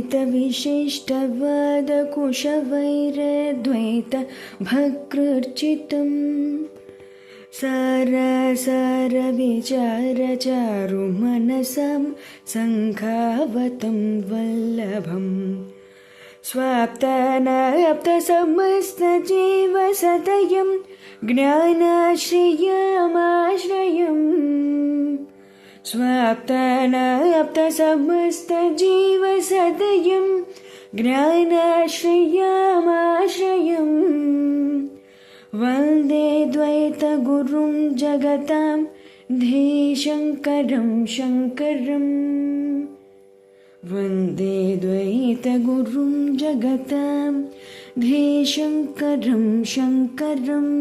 द्वैतविशिष्टवादकुशवैरद्वैतभकृर्चितं सारसारविचारचारुमनसां सङ्घावतं वल्लभम् स्वाप्तानाप्तसमस्तजीवसदयं ज्ञानाश्रयमाश्रयम् स्वाप्तानाप्तसमस्तजीवसदयं ज्ञानाश्रयमाश्रयम् वन्दे द्वैतगुरुं जगतां धीशङ्करं शङ्करम् वन्दे द्वैतगुरुं जगतां धीशङ्करं शङ्करम्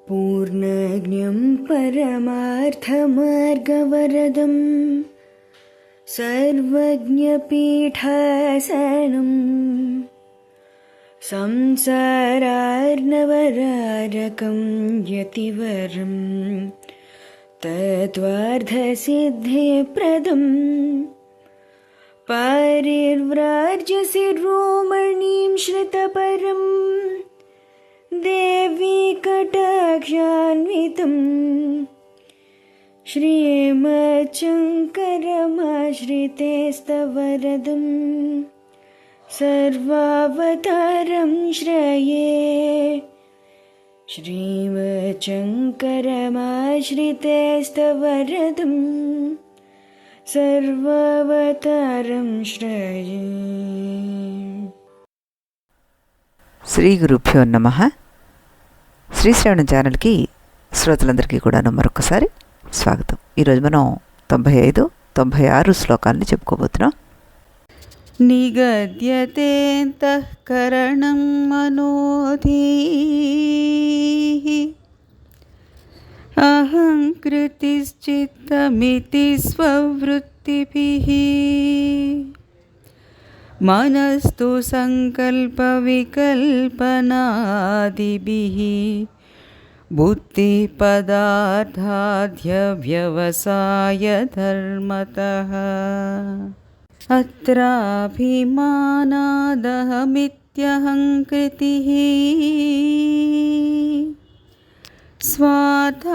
पूर्णज्ञं परमार्थमार्गवरदं सर्वज्ञपीठासनं संसारार्णवरारकं यतिवरं तत्त्वार्थसिद्धिप्रदं पारिव्राज्यशिरोमणिं श्रितपरं देवी कटाक्षान्वितं श्रीमच्शङ्करमाश्रितेस्तवरदं सर्वावतारं श्रये श्रीमच्शङ्करमाश्रितेस्तवरदं सर्वावतारं श्रये. శ్రీ గురుభ్యో నమః. శ్రీ శ్రవణ ఛానల్కి శ్రోతలందరికీ కూడాను మరొకసారి స్వాగతం. ఈరోజు మనం 95, 96 శ్లోకాలని చెప్పుకోబోతున్నాం. నిగద్యతేంతఃకరణం మనోధీః అహంకృతిశ్చిత్తమితి స్వవృత్తిభిః మనస్తు సంకల్పవికల్పనాదిభిః బుద్ధిపదార్థాధ్యవ్యవసాయధర్మతః అత్రాభిమానాదహమిత్యహంకృతిః స్వార్థానుసంధాన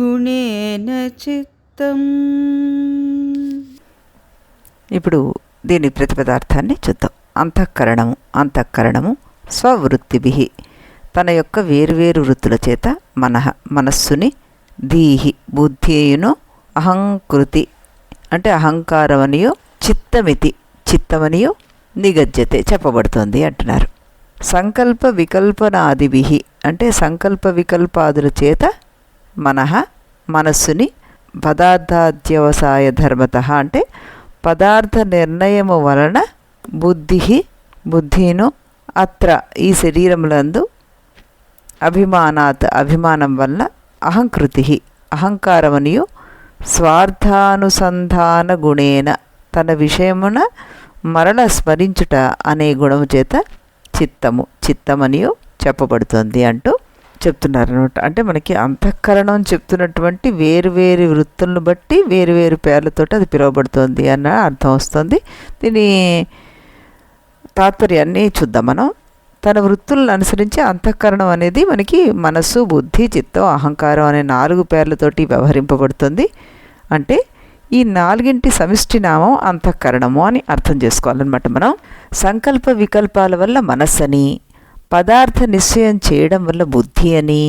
గుణేన చిత్తం. ఇప్పుడు దీని ప్రతిపదార్థాన్ని చూద్దాం. అంతఃకరణము స్వవృత్తిభిః తన యొక్క వేరువేరు వృత్తుల చేత మనస్సుని, ధీహి బుద్ధియును, అహంకృతి అంటే అహంకారమనియో, చిత్తమనియో నిగజ్యతే చెప్పబడుతుంది అంటున్నారు. సంకల్ప వికల్పనాదిభిః అంటే సంకల్ప వికల్పాదుల చేత మనస్సుని, పదార్థాధ్యవసాయ ధర్మతః అంటే పదార్థ నిర్ణయము వలన బుద్ధిను అత్ర ఈ శరీరములందు అభిమానం వలన అహంకృతి అహంకారమనియు స్వార్థానుసంధాన గుణేన తన విషయమున మరల స్మరించుట అనే గుణము చేత చిత్తమనియు చెప్పబడుతుంది అంటూ చెప్తున్నారనమాట. అంటే మనకి అంతఃకరణం చెప్తున్నటువంటి వేరువేరు వృత్తులను బట్టి వేరువేరు పేర్లతో అది పిలువబడుతుంది అన్న అర్థం వస్తుంది. దీని తాత్పర్యాన్ని చూద్దాం మనం. తన వృత్తులను అనుసరించి అంతఃకరణం అనేది మనకి మనస్సు, బుద్ధి, చిత్తం, అహంకారం అనే 4 పేర్లతోటి వ్యవహరింపబడుతుంది. అంటే ఈ 4 సమిష్టి నామం అంతఃకరణము అని అర్థం చేసుకోవాలన్నమాట. మనం సంకల్ప వికల్పాల వల్ల మనస్సని, పదార్థ నిశ్చయం చేయడం వల్ల బుద్ధి అని,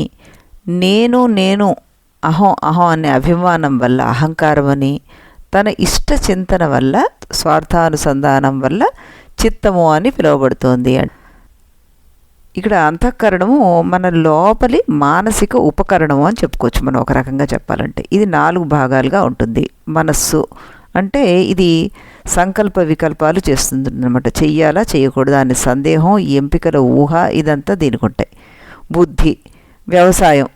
నేను అహం అనే అభిమానం వల్ల అహంకారం అని, తన ఇష్ట చింతన వల్ల స్వార్థానుసంధానం వల్ల చిత్తము అని పిలువబడుతోంది. ఇక్కడ అంతఃకరణము మన లోపలి మానసిక ఉపకరణము అని చెప్పుకోవచ్చు మనం ఒక రకంగా చెప్పాలంటే. ఇది 4 భాగాలుగా ఉంటుంది. మనస్సు అంటే ఇది సంకల్ప వికల్పాలు చేస్తుంది అన్నమాట. చెయ్యాలా చేయకూడదా అనే సందేహం, ఎంపికల ఊహ ఇదంతా దీనికి ఉంటాయి. బుద్ధి వ్యవసాయం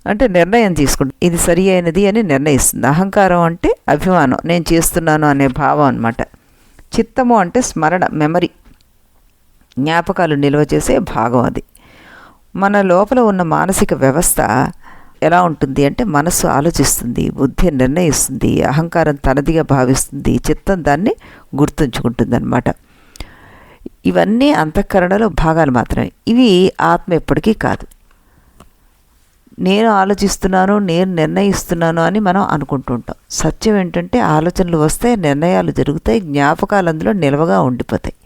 అంటే నిర్ణయం తీసుకుంటుంది, ఇది సరి అయినది అని నిర్ణయిస్తుంది. అహంకారం అంటే అభిమానం, నేను చేస్తున్నాను అనే భావం అన్నమాట. చిత్తము అంటే స్మరణ, మెమరీ, జ్ఞాపకాలు నిల్వ చేసే భాగం అది. మన లోపల ఉన్న మానసిక వ్యవస్థ ఎలా ఉంటుంది అంటే మనస్సు ఆలోచిస్తుంది, బుద్ధి నిర్ణయిస్తుంది, అహంకారం తనదిగా భావిస్తుంది, చిత్తం దాన్ని గుర్తుంచుకుంటుంది అన్నమాట. ఇవన్నీ అంతఃకరణలో భాగాలు మాత్రమే. ఇవి ఆత్మ ఎప్పటికీ కాదు. నేను ఆలోచిస్తున్నాను, నేను నిర్ణయిస్తున్నాను అని మనం అనుకుంటుంటాం. సత్యం ఏంటంటే ఆలోచనలు వస్తాయి, నిర్ణయాలు జరుగుతాయి, జ్ఞాపకాలు అందులో నిల్వగా ఉండిపోతాయి.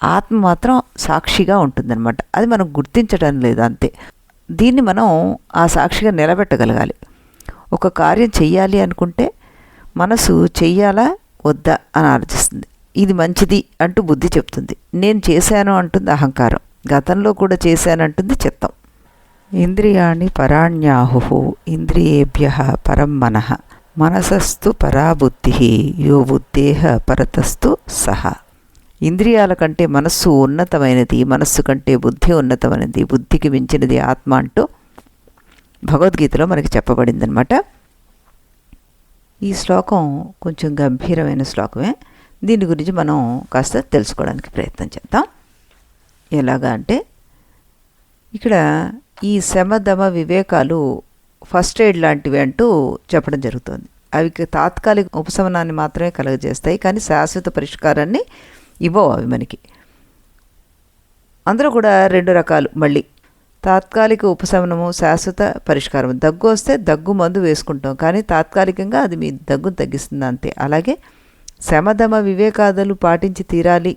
ఆత్మ మాత్రం సాక్షిగా ఉంటుందన్నమాట. అది మనం గుర్తించడం లేదు అంతే. దీన్ని మనం ఆ సాక్షిగా నిలబెట్టగలగాలి. ఒక కార్యం చెయ్యాలి అనుకుంటే మనసు చెయ్యాలా వద్దా అని ఆలోచిస్తుంది. ఇది మంచిది అంటూ బుద్ధి చెప్తుంది. నేను చేశాను అంటుంది అహంకారం. గతంలో కూడా చేశాను అంటుంది చిత్తం. ఇంద్రియాణి పరాణ్యాహు ఇంద్రియేభ్య పరం మనః మనసస్తు పరా బుద్ధి యో బుద్ధేహ పరతస్తు సహ. ఇంద్రియాల కంటే మనస్సు ఉన్నతమైనది, మనస్సు కంటే బుద్ధి ఉన్నతమైనది, బుద్ధికి మించినది ఆత్మ అంటూ భగవద్గీతలో మనకి చెప్పబడిందనమాట. ఈ శ్లోకం కొంచెం గంభీరమైన శ్లోకమే. దీని గురించి మనం కాస్త తెలుసుకోవడానికి ప్రయత్నం చేద్దాం. ఎలాగా అంటే ఇక్కడ ఈ శమదమ వివేకాలు ఫస్ట్ ఎయిడ్ లాంటివి అంటూ చెప్పడం జరుగుతుంది. అవి తాత్కాలిక ఉపశమనాన్ని మాత్రమే కలుగజేస్తాయి, కానీ శాశ్వత పరిష్కారాన్ని ఇవ్వవు అవి మనకి. అందులో కూడా రెండు రకాలు మళ్ళీ. తాత్కాలిక ఉపశమనము, శాశ్వత పరిష్కారం. దగ్గు వస్తే దగ్గు మందు వేసుకుంటాం, కానీ తాత్కాలికంగా అది మీ దగ్గును తగ్గిస్తుంది అంతే. అలాగే శమదమ వివేకాదులు పాటించి తీరాలి,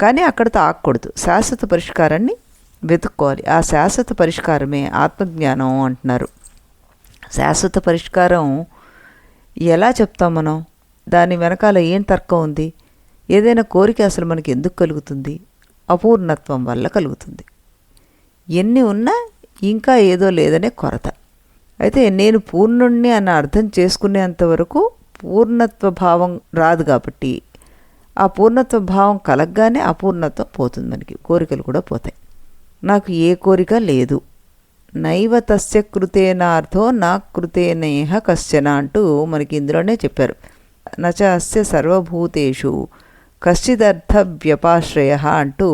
కానీ అక్కడితో ఆగకూడదు. శాశ్వత పరిష్కారాన్ని వెతుక్కోవాలి. ఆ శాశ్వత పరిష్కారమే ఆత్మజ్ఞానం అంటున్నారు. శాశ్వత పరిష్కారం ఎలా చెప్తాం మనం? దాని వెనకాల ఏం తర్కం ఉంది? ఏదైనా కోరిక అసలు మనకి ఎందుకు కలుగుతుంది? అపూర్ణత్వం వల్ల కలుగుతుంది. ఎన్ని ఉన్నా ఇంకా ఏదో లేదనే కొరత. అయితే నేను పూర్ణుణ్ణి అని అర్థం చేసుకునేంతవరకు పూర్ణత్వ భావం రాదు. కాబట్టి ఆ పూర్ణత్వ భావం కలగ్గానే అపూర్ణత్వం పోతుంది. మనకి కోరికలు కూడా పోతాయి. నాకు ఏ కోరిక లేదు. నైవ తస్య కృతేనార్థో నా కృతేనేహ కశ్చన అంటూ మనకి ఇందులోనే చెప్పారు. నచ అస్య సర్వభూతేషు కశ్చిదర్థ వ్యపాశ్రయ అంటూ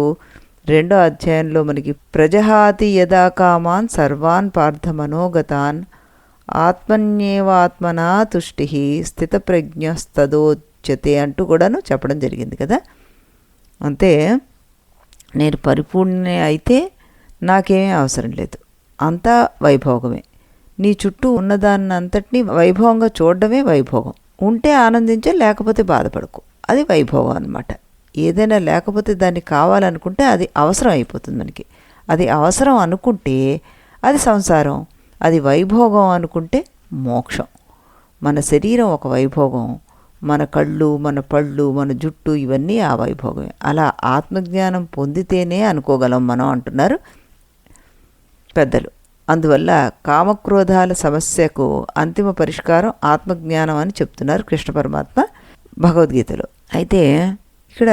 2వ అధ్యాయంలో మనకి ప్రజహాతి యదా కామాన్ సర్వాన్ పార్థ మనోగతాన్ ఆత్మన్యేవాత్మనా తుష్టి స్థితప్రజ్ఞస్తదోచ్యతే అంటూ కూడాను చెప్పడం జరిగింది కదా. అంతే, నేను పరిపూర్ణ అయితే నాకేమీ అవసరం లేదు, అంతా వైభోగమే. నీ చుట్టూ ఉన్నదాన్ని అంతటినీ వైభవంగా చూడడమే వైభోగం. ఉంటే ఆనందించే, లేకపోతే బాధపడకు. అది వైభవం అన్నమాట. ఏదైనా లేకపోతే దాన్ని కావాలనుకుంటే అది అవసరం అయిపోతుంది మనకి. అది అవసరం అనుకుంటే అది సంసారం, అది వైభోగం అనుకుంటే మోక్షం. మన శరీరం ఒక వైభోగం, మన కళ్ళు, మన పళ్ళు, మన జుట్టు ఇవన్నీ ఆ వైభోగమే. అలా ఆత్మజ్ఞానం పొందితేనే అనుకోగలం మనం అంటున్నారు పెద్దలు. అందువల్ల కామక్రోధాల సమస్యకు అంతిమ పరిష్కారం ఆత్మజ్ఞానం అని చెప్తున్నారు కృష్ణ పరమాత్మ భగవద్గీతలో. అయితే ఇక్కడ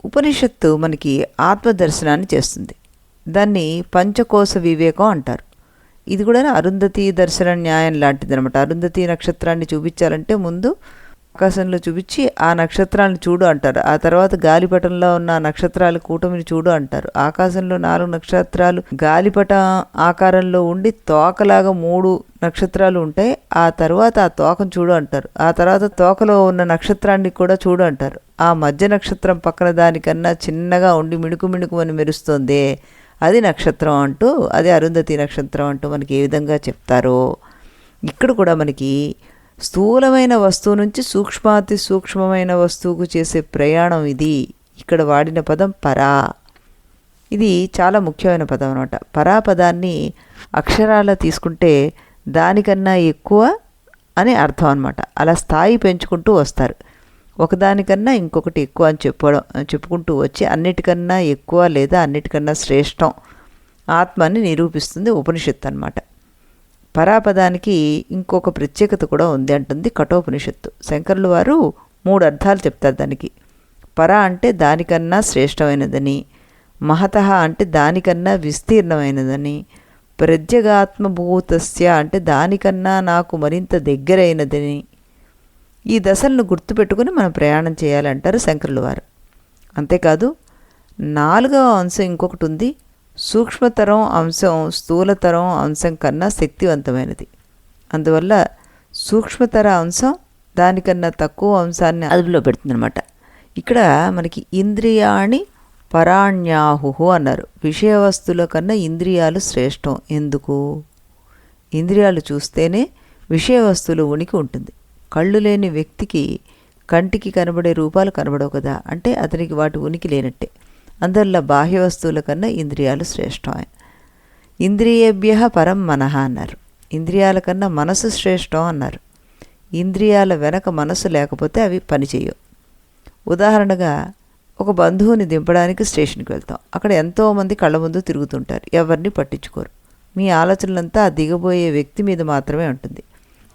ఉపనిషత్తు మనకి ఆత్మదర్శనాన్ని చేస్తుంది. దాన్ని పంచకోశ వివేకం అంటారు. ఇది కూడా అరుంధతి దర్శన న్యాయం లాంటిది అనమాట. అరుంధతి నక్షత్రాన్ని చూపించాలంటే ముందు ఆకాశంలో చూపించి ఆ నక్షత్రాలను చూడు అంటారు. ఆ తర్వాత గాలిపటంలో ఉన్న నక్షత్రాల కూటమిని చూడు అంటారు. ఆకాశంలో 4 నక్షత్రాలు గాలిపటం ఆకారంలో ఉండి తోకలాగా 3 నక్షత్రాలు ఉంటాయి. ఆ తర్వాత ఆ తోకను చూడు అంటారు. ఆ తర్వాత తోకలో ఉన్న నక్షత్రాన్ని కూడా చూడు అంటారు. ఆ మధ్య నక్షత్రం పక్కన దానికన్నా చిన్నగా ఉండి మిణుకు మిణుకు అని మెరుస్తుంది, అది నక్షత్రం అంటూ, అది అరుంధతి నక్షత్రం అంటూ మనకి ఏ విధంగా చెప్తారో ఇక్కడ కూడా మనకి స్థూలమైన వస్తువు నుంచి సూక్ష్మాతి సూక్ష్మమైన వస్తువుకు చేసే ప్రయాణం ఇది. ఇక్కడ వాడిన పదం పరా. ఇది చాలా ముఖ్యమైన పదం అనమాట. పరా పదాన్ని అక్షరాల తీసుకుంటే దానికన్నా ఎక్కువ అని అర్థం అనమాట. అలా స్థాయి పెంచుకుంటూ వస్తారు. ఒకదానికన్నా ఇంకొకటి ఎక్కువ అని చెప్పుకుంటూ వచ్చి అన్నిటికన్నా ఎక్కువ లేదా అన్నిటికన్నా శ్రేష్టం ఆత్మ అని నిరూపిస్తుంది ఉపనిషత్తు అన్నమాట. పరాపదానికి ఇంకొక ప్రత్యేకత కూడా ఉంది అంటుంది కఠోపనిషత్తు. శంకరులు వారు 3 అర్థాలు చెప్తారు దానికి. పర అంటే దానికన్నా శ్రేష్టమైనదని, మహతః అంటే దానికన్నా విస్తీర్ణమైనదని, ప్రజ్ఞగాత్మభూతస్య అంటే దానికన్నా నాకు మరింత దగ్గరైనదని. ఈ దశలను గుర్తుపెట్టుకుని మనం ప్రయాణం చేయాలంటారు శంకరులు వారు. అంతేకాదు 4వ అంశం ఇంకొకటి ఉంది. సూక్ష్మతరం అంశం స్థూలతరం అంశం కన్నా శక్తివంతమైనది. అందువల్ల సూక్ష్మతర అంశం దానికన్నా తక్కువ అంశాన్ని అదుపులో పెడుతుందన్నమాట. ఇక్కడ మనకి ఇంద్రియాణి పరాణ్యాహు అన్నారు. విషయ వస్తువుల కన్నా ఇంద్రియాలు శ్రేష్టం. ఎందుకు? ఇంద్రియాలు చూస్తేనే విషయ వస్తువులు ఉనికి ఉంటుంది. కళ్ళు లేని వ్యక్తికి కంటికి కనబడే రూపాలు కనబడవు కదా, అంటే అతనికి వాటి ఉనికి లేనట్టే. అందువల్ల బాహ్య వస్తువుల కన్నా ఇంద్రియాలు శ్రేష్టం. ఇంద్రియేభ్య పరం మనః అన్నారు. ఇంద్రియాల కన్నా మనసు శ్రేష్టం అన్నారు. ఇంద్రియాల వెనక మనసు లేకపోతే అవి పనిచేయవు. ఉదాహరణగా ఒక బంధువుని దింపడానికి స్టేషన్కి వెళ్తాం. అక్కడ ఎంతోమంది కళ్ళ ముందు తిరుగుతుంటారు, ఎవరిని పట్టించుకోరు. మీ ఆలోచనలంతా ఆ దిగబోయే వ్యక్తి మీద మాత్రమే ఉంటుంది.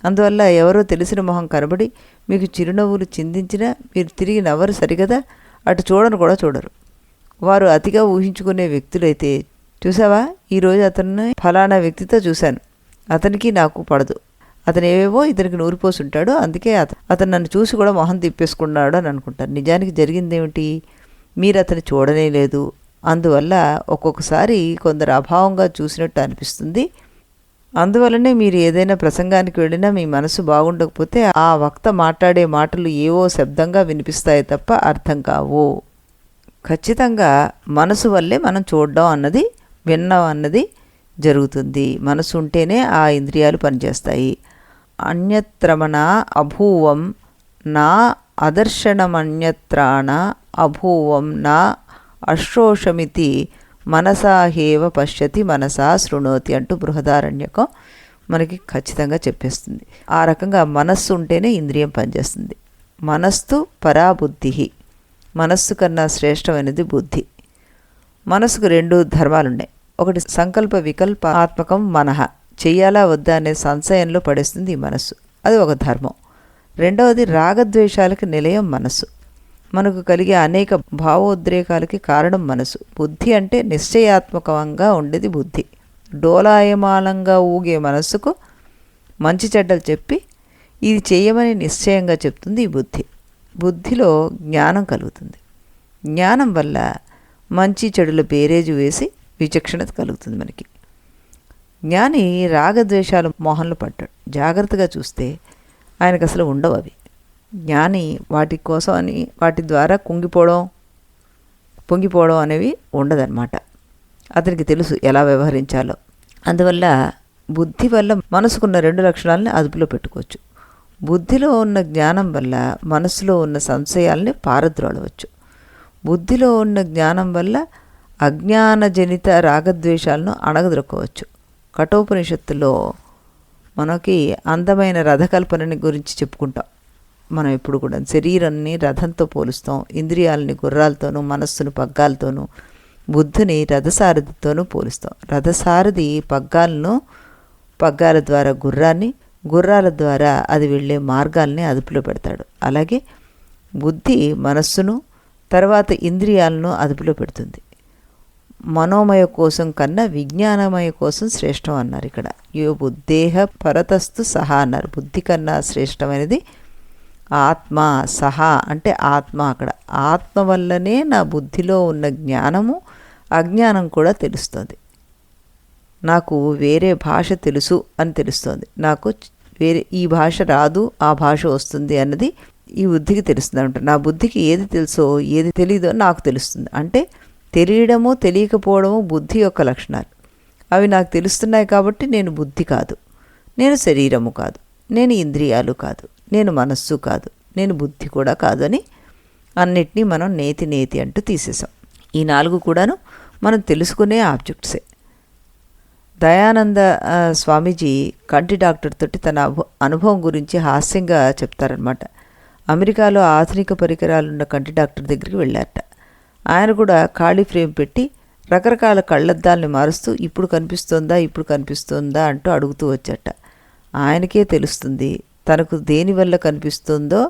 అందువల్ల ఎవరో తెలిసిన మొహం కనబడి మీకు చిరునవ్వులు చిందించినా మీరు తిరిగి నవ్వరు సరిగదా, అటు చూడను కూడా చూడరు. వారు అతిగా ఊహించుకునే వ్యక్తులైతే, చూసావా ఈరోజు అతన్ని ఫలానా వ్యక్తితో చూశాను, అతనికి నాకు పడదు, అతను ఏవేవో ఇతనికి నూరిపోసుంటాడు, అందుకే అతను నన్ను చూసి కూడా మొహం తిప్పేసుకున్నాడు అని అనుకుంటారు. నిజానికి జరిగిందేమిటి? మీరు అతను చూడనే లేదు. అందువల్ల ఒక్కొక్కసారి కొందరు అభావంగా చూసినట్టు అనిపిస్తుంది. అందువల్లనే మీరు ఏదైనా ప్రసంగానికి వెళ్ళినా మీ మనసు బాగుండకపోతే ఆ వక్త మాట్లాడే మాటలు ఏవో శబ్దంగా వినిపిస్తాయి తప్ప అర్థం కావు. ఖచ్చితంగా మనసు వల్లే మనం చూడడం అన్నది, వినడం అన్నది జరుగుతుంది. మనసు ఉంటేనే ఆ ఇంద్రియాలు పనిచేస్తాయి. అన్యత్రమణ అభూవం నా అదర్శనమన్యత్రాణ అభూవం నా అశ్రోషమితి మనసాహేవ పశ్యతి మనసా శృణోతి అంటూ బృహదారణ్యకం మనకి ఖచ్చితంగా చెప్పేస్తుంది. ఆ రకంగా మనస్సు ఉంటేనే ఇంద్రియం పనిచేస్తుంది. మనస్సు పరాబుద్ధి, మనస్సు కన్నా శ్రేష్టమైనది బుద్ధి. మనసుకు రెండు ధర్మాలున్నాయి. ఒకటి సంకల్ప వికల్ప ఆత్మకం మనః, చెయ్యాలా వద్దా అనే సంశయంలో పడేస్తుంది ఈ మనస్సు, అది ఒక ధర్మం. రెండవది రాగద్వేషాలకి నిలయం మనస్సు. మనకు కలిగే అనేక భావోద్రేకాలకి కారణం మనసు. బుద్ధి అంటే నిశ్చయాత్మకంగా ఉండేది బుద్ధి. డోలాయమానంగా ఊగే మనస్సుకు మంచి చెడ్డలు చెప్పి ఇది చేయమని నిశ్చయంగా చెప్తుంది ఈ బుద్ధి. బుద్ధిలో జ్ఞానం కలుగుతుంది. జ్ఞానం వల్ల మంచి చెడుల బేరేజు వేసి విచక్షణ కలుగుతుంది మనకి. జ్ఞాని రాగద్వేషాలు మోహంలో పడ్డాడు. జాగ్రత్తగా చూస్తే ఆయనకు అసలు ఉండవు అవి. జ్ఞాని వాటి కోసం అని వాటి ద్వారా పొంగిపోవడం అనేవి ఉండదన్నమాట. అతనికి తెలుసు ఎలా వ్యవహరించాలో. అందువల్ల బుద్ధి వల్ల మనసుకున్న రెండు లక్షణాలని అదుపులో పెట్టుకోవచ్చు. బుద్ధిలో ఉన్న జ్ఞానం వల్ల మనసులో ఉన్న సంశయాల్ని పారద్రోలవచ్చు. బుద్ధిలో ఉన్న జ్ఞానం వల్ల అజ్ఞానజనిత రాగద్వేషాలను అణగదొక్కవచ్చు. కఠోపనిషత్తులో మనకి అందమైన రథకల్పనని గురించి చెప్పుకుంటాం. మనం ఎప్పుడు కూడా శరీరాన్ని రథంతో పోలుస్తాం, ఇంద్రియాలని గుర్రాలతోనూ, మనస్సును పగ్గాలతోనూ, బుద్ధిని రథసారథితోనూ పోలుస్తాం. రథసారథి పగ్గాల ద్వారా గుర్రాన్ని, గుర్రాల ద్వారా అది వెళ్ళే మార్గాల్ని అదుపులో పెడతాడు. అలాగే బుద్ధి మనస్సును, తర్వాత ఇంద్రియాలను అదుపులో పెడుతుంది. మనోమయ కోసం కన్నా విజ్ఞానమయ కోసం శ్రేష్టం అన్నారు ఇక్కడ. యో బుద్ధేహ పరతస్తు సహా అన్నారు. బుద్ధి కన్నా శ్రేష్టమైనది ఆత్మ. సహా అంటే ఆత్మ. అక్కడ ఆత్మ వల్లనే నా బుద్ధిలో ఉన్న జ్ఞానము అజ్ఞానం కూడా తెలుస్తుంది. నాకు వేరే భాష తెలుసు అని తెలుస్తోంది, నాకు వేరే ఈ భాష రాదు ఆ భాష వస్తుంది అన్నది ఈ బుద్ధికి తెలుస్తుంది అంట. నా బుద్ధికి ఏది తెలుసో ఏది తెలీదో నాకు తెలుస్తుంది. అంటే తెలియడము తెలియకపోవడము బుద్ధి యొక్క లక్షణాలు. అవి నాకు తెలుస్తున్నాయి కాబట్టి నేను బుద్ధి కాదు, నేను శరీరము కాదు, నేను ఇంద్రియాలు కాదు, నేను మనస్సు కాదు, నేను బుద్ధి కూడా కాదు అని అన్నిటినీ మనం నేతి అంటూ తీసేసాం. ఈ నాలుగు కూడాను మనం తెలుసుకునే ఆబ్జెక్ట్సే. దయానంద స్వామీజీ కంటి డాక్టర్ తోటి తన అనుభవం గురించి హాస్యంగా చెప్తారనమాట. అమెరికాలో ఆధునిక పరికరాలున్న కంటి డాక్టర్ దగ్గరికి వెళ్ళారట. ఆయన కూడా ఖాళీ ఫ్రేమ్ పెట్టి రకరకాల కళ్ళద్దాలని మారుస్తూ ఇప్పుడు కనిపిస్తోందా అంటూ అడుగుతూ వచ్చాట. ఆయనకే తెలుస్తుంది తనకు దేనివల్ల కనిపిస్తుందో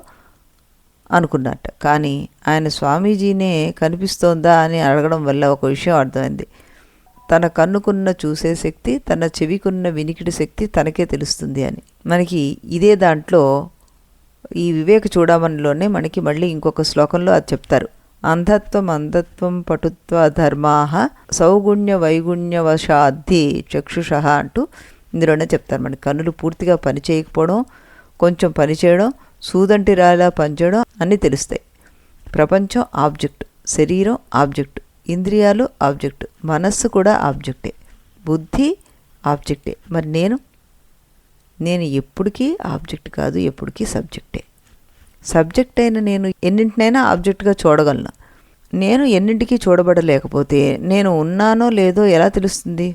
అనుకున్నట్ట. కానీ ఆయన స్వామీజీనే కనిపిస్తోందా అని అడగడం వల్ల ఒక విషయం అర్థమైంది. తన కన్నుకున్న చూసే శక్తి, తన చెవికున్న వినికిడి శక్తి తనకే తెలుస్తుంది అని. మనకి ఇదే దాంట్లో ఈ వివేక చూడమనిలోనే మనకి మళ్ళీ ఇంకొక శ్లోకంలో అది చెప్తారు. అంధత్వం పటుత్వ ధర్మాః సౌగుణ్య వైగుణ్యవశాద్ధి చక్షుష అంటూ ఇందులోనే చెప్తారు మనకి కన్నులు పూర్తిగా పని చేయకపోవడం, కొంచెం పని చేయడం, సూదంటి రాలా పనిచేయడం అన్నీ తెలుస్తాయి. ప్రపంచం ఆబ్జెక్ట్, శరీరం ఆబ్జెక్ట్, ఇంద్రియాలు ఆబ్జెక్ట్, మనస్సు కూడా ఆబ్జెక్టే, బుద్ధి ఆబ్జెక్టే. మరి నేను ఎప్పటికీ ఆబ్జెక్ట్ కాదు, ఎప్పటికీ సబ్జెక్టే. సబ్జెక్ట్ అయిన నేను ఎన్నింటినైనా ఆబ్జెక్ట్గా చూడగలను. నేను ఎన్నింటికి చూడబడలేకపోతే నేను ఉన్నానో లేదో ఎలా తెలుస్తుంది?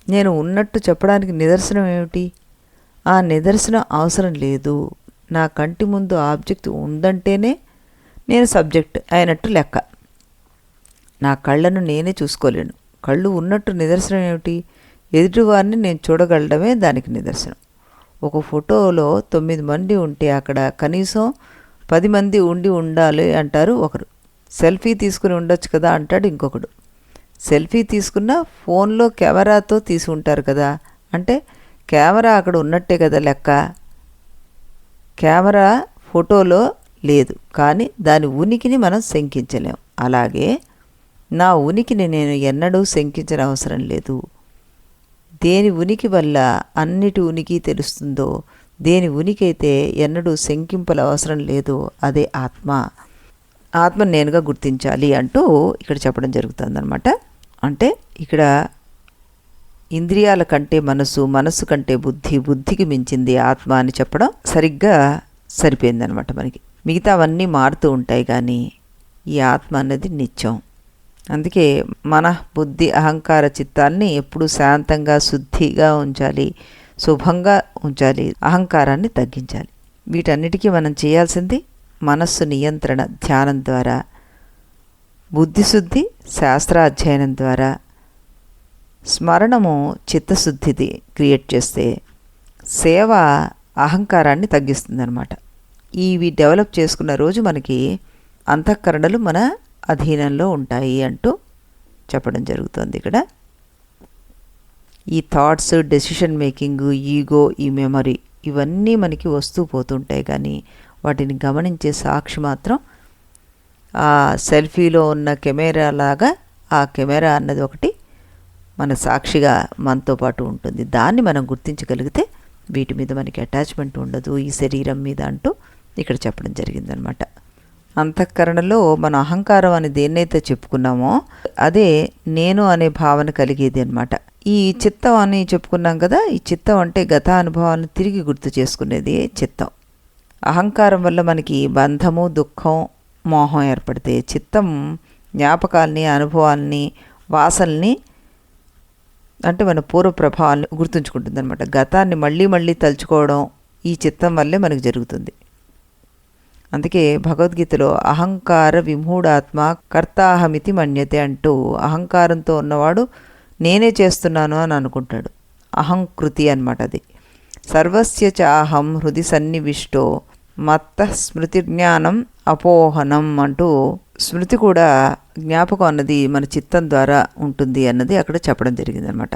నేను ఉన్నట్టు చెప్పడానికి నిదర్శనం ఏమిటి? ఆ నిదర్శనం అవసరం లేదు. నా కంటి ముందు ఆబ్జెక్ట్ ఉందంటేనే నేను సబ్జెక్ట్ అయినట్టు లెక్క. నా కళ్ళను నేనే చూసుకోలేను. కళ్ళు ఉన్నట్టు నిదర్శనం ఏమిటి? ఎదుటివారిని నేను చూడగలడమే దానికి నిదర్శనం. ఒక ఫోటోలో 9 మంది ఉంటే అక్కడ కనీసం 10 మంది ఉండాలి అంటారు ఒకరు. సెల్ఫీ తీసుకుని ఉండొచ్చు కదా అంటాడు ఇంకొకడు. సెల్ఫీ తీసుకున్న ఫోన్లో కెమెరాతో తీసి ఉంటారు కదా, అంటే కెమెరా అక్కడ ఉన్నట్టే కదా లెక్క. కెమెరా ఫోటోలో లేదు, కానీ దాని ఉనికిని మనం శంకించలేం. అలాగే నా ఉనికిని నేను ఎన్నడూ శంకించిన అవసరం లేదు. దేని ఉనికి వల్ల అన్నిటి ఉనికి తెలుస్తుందో, దేని ఉనికి అయితే ఎన్నడూ శంకింపల అవసరం లేదు, అదే ఆత్మ. ఆత్మను నేనుగా గుర్తించాలి అంటూ ఇక్కడ చెప్పడం జరుగుతుందన్నమాట. అంటే ఇక్కడ ఇంద్రియాల కంటే మనసు, మనస్సు కంటే బుద్ధి, బుద్ధికి మించింది ఆత్మ అని చెప్పడం సరిగ్గా సరిపోయిందనమాట మనకి. మిగతావన్నీ మారుతూ ఉంటాయి కానీ ఈ ఆత్మ అన్నది నిత్యం. అందుకే మన బుద్ధి అహంకార చిత్తాల్ని ఎప్పుడూ శాంతంగా శుద్ధిగా ఉంచాలి, శుభంగా ఉంచాలి, అహంకారాన్ని తగ్గించాలి. వీటన్నిటికీ మనం చేయాల్సింది మనస్సు నియంత్రణ ధ్యానం ద్వారా, బుద్ధిశుద్ధి శాస్త్రాధ్యయనం ద్వారా, స్మరణము చిత్తశుద్ధిది క్రియేట్ చేస్తే సేవ అహంకారాన్ని తగ్గిస్తుందన్నమాట. ఇవి డెవలప్ చేసుకున్న రోజు మనకి అంతఃకరణలు మన అధీనంలో ఉంటాయి అంటూ చెప్పడం జరుగుతుంది ఇక్కడ. ఈ థాట్స్, డెసిషన్ మేకింగ్, ఈగో, ఈ మెమరీ ఇవన్నీ మనకి వస్తూ పోతుంటాయి కానీ వాటిని గమనించే సాక్షి మాత్రం ఆ సెల్ఫీలో ఉన్న కెమెరా లాగా ఆ కెమెరా అన్నది ఒకటి మన సాక్షిగా మనతో పాటు ఉంటుంది. దాన్ని మనం గుర్తించగలిగితే వీటి మీద మనకి అటాచ్మెంట్ ఉండదు, ఈ శరీరం మీద అంటూ ఇక్కడ చెప్పడం జరిగిందనమాట. అంతఃకరణలో మన అహంకారం అని దేన్నైతే చెప్పుకున్నామో అదే నేను అనే భావన కలిగేది అనమాట. ఈ చిత్తం అని చెప్పుకున్నాం కదా, ఈ చిత్తం అంటే గత అనుభవాలను తిరిగి గుర్తు చేసుకునేది చిత్తం. అహంకారం వల్ల మనకి బంధము, దుఃఖం, మోహం ఏర్పడితే చిత్తం జ్ఞాపకాలని, అనుభవాల్ని, వాసనల్ని అంటే మన పూర్వ ప్రభావాలను గుర్తుంచుకుంటుంది అనమాట. గతాన్ని మళ్ళీ మళ్ళీ తలుచుకోవడం ఈ చిత్తం వల్లే మనకు జరుగుతుంది. అందుకే భగవద్గీతలో అహంకార విమూఢాత్మ కర్తాహమితి మన్యతే అంటూ అహంకారంతో ఉన్నవాడు నేనే చేస్తున్నాను అని అనుకుంటాడు. అహంకృతి అన్నమాట అది. సర్వస్య చాహం హృది సన్నివిష్టో మత్త స్మృతి జ్ఞానం అపోహనం అంటూ స్మృతి కూడా జ్ఞాపకం అన్నది మన చిత్తం ద్వారా ఉంటుంది అన్నది అక్కడ చెప్పడం జరిగిందనమాట.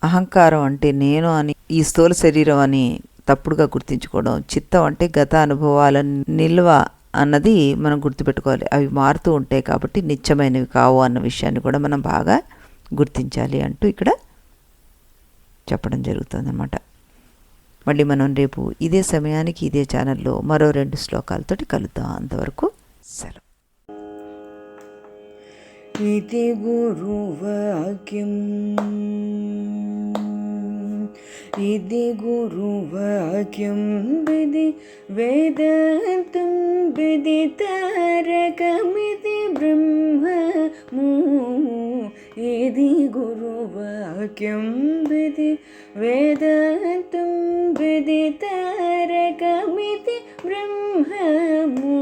అహంకారం అంటే నేను అని, ఈ స్థూల శరీరం అని తప్పుడుగా గుర్తించుకోవడం, చిత్తం అంటే గత అనుభవాల నిల్వ అన్నది మనం గుర్తుపెట్టుకోవాలి. అవి మారుతూ ఉంటాయి కాబట్టి నిత్యమైనవి కావు అన్న విషయాన్ని కూడా మనం బాగా గుర్తించాలి అంటూ ఇక్కడ చెప్పడం జరుగుతుందన్నమాట. మళ్ళీ మనం రేపు ఇదే సమయానికి ఇదే ఛానల్లో మరో 2 శ్లోకాలతోటి కలుద్దాం. అంతవరకు సెలవు. इति गुरुवाक्यम् इति गुरुवाक्यं विधि वेदान्तं विदितारकमिति ब्रह्ममु इति गुरुवाक्यं विधि वेदान्तं विदितारकमिति ब्रह्ममु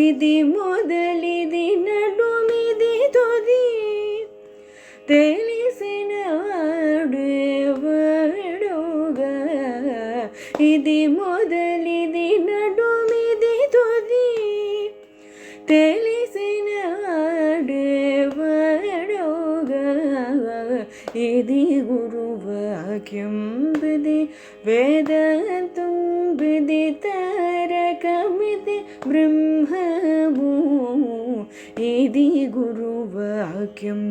इति मोदलिदि नडुमिदि तुदि తెలిసిన వాడేవాడుగా ఇది మొదలిది నడుమిది తుది తెలిసిన వాడేవాడుగా ఇది గురువాక్యం విధి వేదాంతం విదితారకమితి బ్రహ్మము ఇది గురువాక్యం.